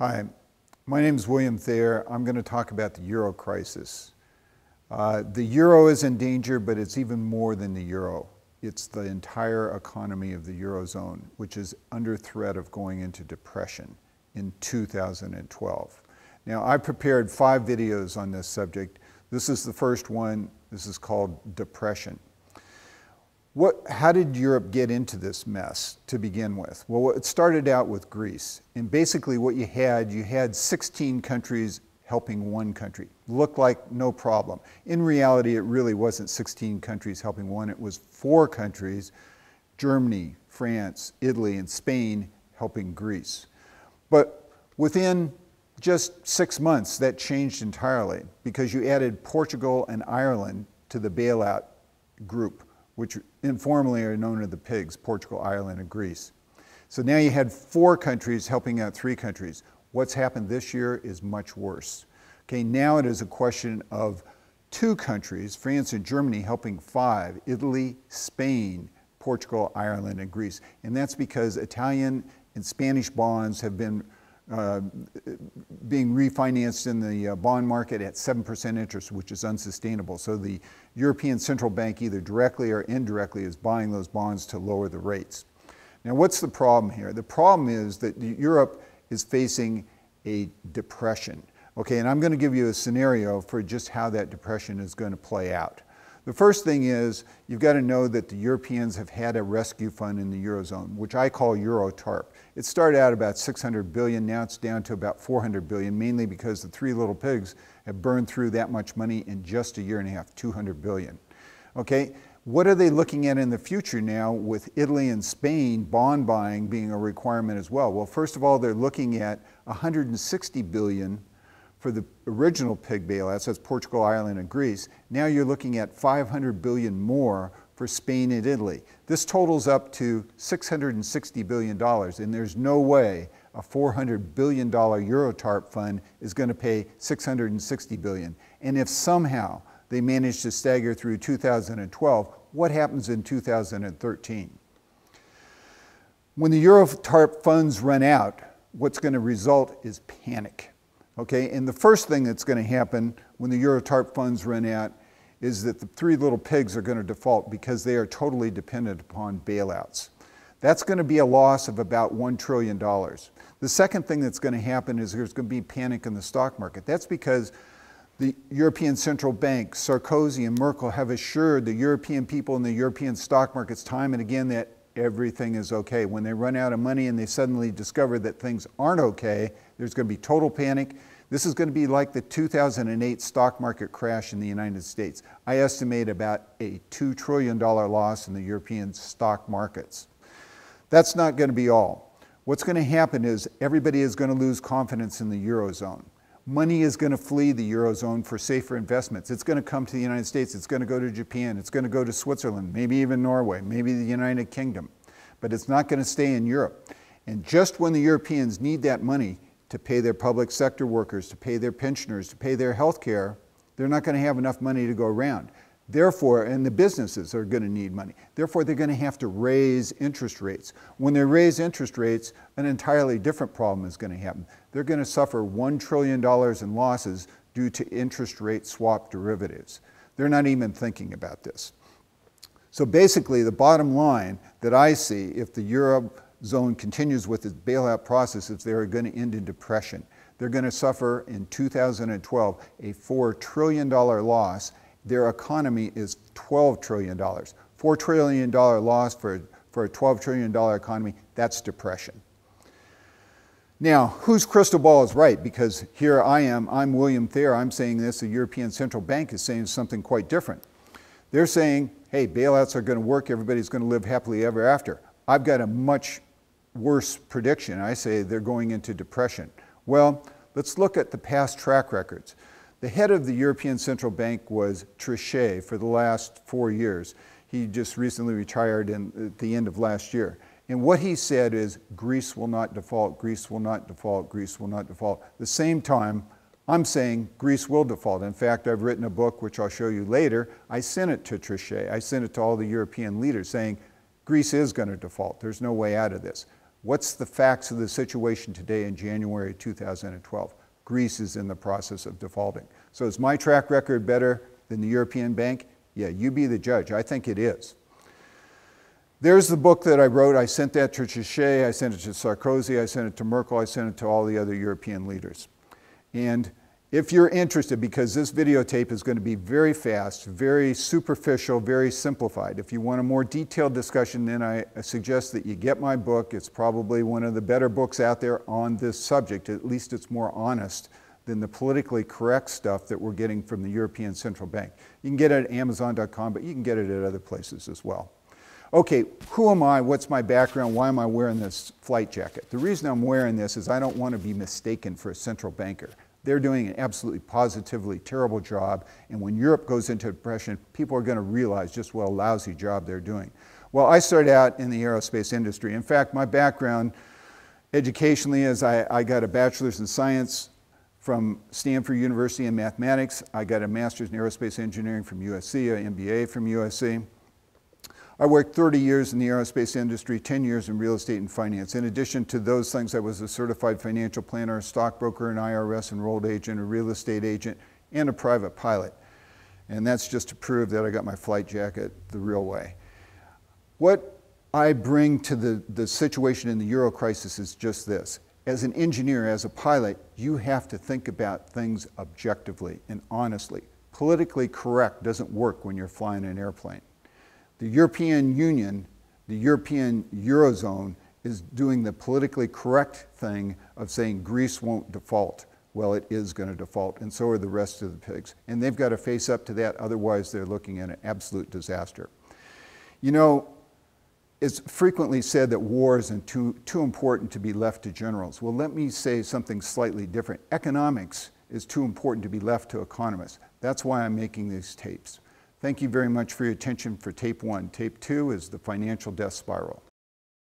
Hi, my name is William Thayer. I'm going to talk about the Euro-Crisis. The euro is in danger, but it's even more than the euro. It's the entire economy of the Eurozone, which is under threat of going into depression in 2012. Now, I prepared 5 videos on this subject. This is the first one. This is called Depression. How did Europe get into this mess to begin with? Well, it started out with Greece. And basically what you had 16 countries helping one country. Looked like no problem. In reality, it really wasn't 16 countries helping one. It was 4 countries, Germany, France, Italy, and Spain, helping Greece. But within just 6 months, that changed entirely because you added Portugal and Ireland to the bailout group, which informally are known as the pigs, Portugal, Ireland, and Greece. So now you had 4 countries helping out 3 countries. What's happened this year is much worse. Okay, now it is a question of 2 countries, France and Germany, helping 5, Italy, Spain, Portugal, Ireland, and Greece. And that's because Italian and Spanish bonds have been being refinanced in the bond market at 7% interest, which is unsustainable. So the European Central Bank, either directly or indirectly, is buying those bonds to lower the rates. Now, what's the problem here? The problem is that Europe is facing a depression. Okay, and I'm going to give you a scenario for just how that depression is going to play out. The first thing is, you've got to know that the Europeans have had a rescue fund in the Eurozone, which I call Euro-TARP. It started out about 600 billion, now it's down to about 400 billion, mainly because the 3 little pigs have burned through that much money in just a year and a half, 200 billion. Okay, what are they looking at in the future now with Italy and Spain bond buying being a requirement as well? Well, first of all, they're looking at 160 billion for the original pig bailouts, that's Portugal, Ireland, and Greece. Now you're looking at 500 billion more for Spain and Italy. This totals up to $660 billion, and there's no way a $400 billion Euro-TARP fund is going to pay $660 billion. And if somehow they manage to stagger through 2012, what happens in 2013? When the Euro-TARP funds run out, what's going to result is panic. Okay, and the first thing that's going to happen when the Euro-TARP funds run out is that the 3 little pigs are going to default because they are totally dependent upon bailouts. That's going to be a loss of about $1 trillion. The second thing that's going to happen is there's going to be panic in the stock market. That's because the European Central Bank, Sarkozy and Merkel, have assured the European people and the European stock markets time and again that everything is okay. When they run out of money and they suddenly discover that things aren't okay, there's going to be total panic. This is going to be like the 2008 stock market crash in the United States. I estimate about a $2 trillion loss in the European stock markets. That's not going to be all. What's going to happen is everybody is going to lose confidence in the Eurozone. Money is going to flee the Eurozone for safer investments. It's going to come to the United States. It's going to go to Japan. It's going to go to Switzerland, maybe even Norway, maybe the United Kingdom. But it's not going to stay in Europe. And just when the Europeans need that money to pay their public sector workers, to pay their pensioners, to pay their health care, they're not going to have enough money to go around. Therefore, and the businesses are going to need money. Therefore, they're going to have to raise interest rates. When they raise interest rates, an entirely different problem is going to happen. They're going to suffer $1 trillion in losses due to interest rate swap derivatives. They're not even thinking about this. So basically, the bottom line that I see, if the Eurozone continues with its bailout process, is they're going to end in depression. They're going to suffer in 2012 a $4 trillion loss. Their economy is $12 trillion. $4 trillion loss for a $12 trillion economy, that's depression. Now, whose crystal ball is right? Because here I'm William Thayer, I'm saying this, the European Central Bank is saying something quite different. They're saying, hey, bailouts are going to work, everybody's going to live happily ever after. I've got a much worse prediction. I say they're going into depression. Well, let's look at the past track records. The head of the European Central Bank was Trichet for the last 4 years. He just recently retired at the end of last year. And what he said is, Greece will not default, Greece will not default, Greece will not default. At the same time, I'm saying Greece will default. In fact, I've written a book, which I'll show you later. I sent it to Trichet. I sent it to all the European leaders saying, Greece is going to default. There's no way out of this. What's the facts of the situation today in January 2012? Greece is in the process of defaulting. So is my track record better than the European Bank? Yeah, you be the judge. I think it is. There's the book that I wrote. I sent that to Trichet, I sent it to Sarkozy, I sent it to Merkel, I sent it to all the other European leaders. And if you're interested, because this videotape is going to be very fast, very superficial, very simplified. If you want a more detailed discussion, then I suggest that you get my book. It's probably one of the better books out there on this subject. At least it's more honest than the politically correct stuff that we're getting from the European Central Bank. You can get it at Amazon.com, but you can get it at other places as well. Okay, who am I? What's my background? Why am I wearing this flight jacket? The reason I'm wearing this is I don't want to be mistaken for a central banker. They're doing an absolutely positively terrible job, and when Europe goes into depression, people are going to realize just what a lousy job they're doing. Well, I started out in the aerospace industry. In fact, my background educationally is I got a bachelor's in science from Stanford University in mathematics. I got a master's in aerospace engineering from USC, an MBA from USC. I worked 30 years in the aerospace industry, 10 years in real estate and finance. In addition to those things, I was a certified financial planner, a stockbroker, an IRS enrolled agent, a real estate agent, and a private pilot. And that's just to prove that I got my flight jacket the real way. What I bring to the situation in the Euro-Crisis is just this. As an engineer, as a pilot, you have to think about things objectively and honestly. Politically correct doesn't work when you're flying an airplane. The European Union, the European Eurozone, is doing the politically correct thing of saying Greece won't default. Well, it is going to default, and so are the rest of the pigs. And they've got to face up to that, otherwise they're looking at an absolute disaster. You know, it's frequently said that wars are too important to be left to generals. Well, let me say something slightly different. Economics is too important to be left to economists. That's why I'm making these tapes. Thank you very much for your attention for tape 1. Tape 2 is the financial death spiral.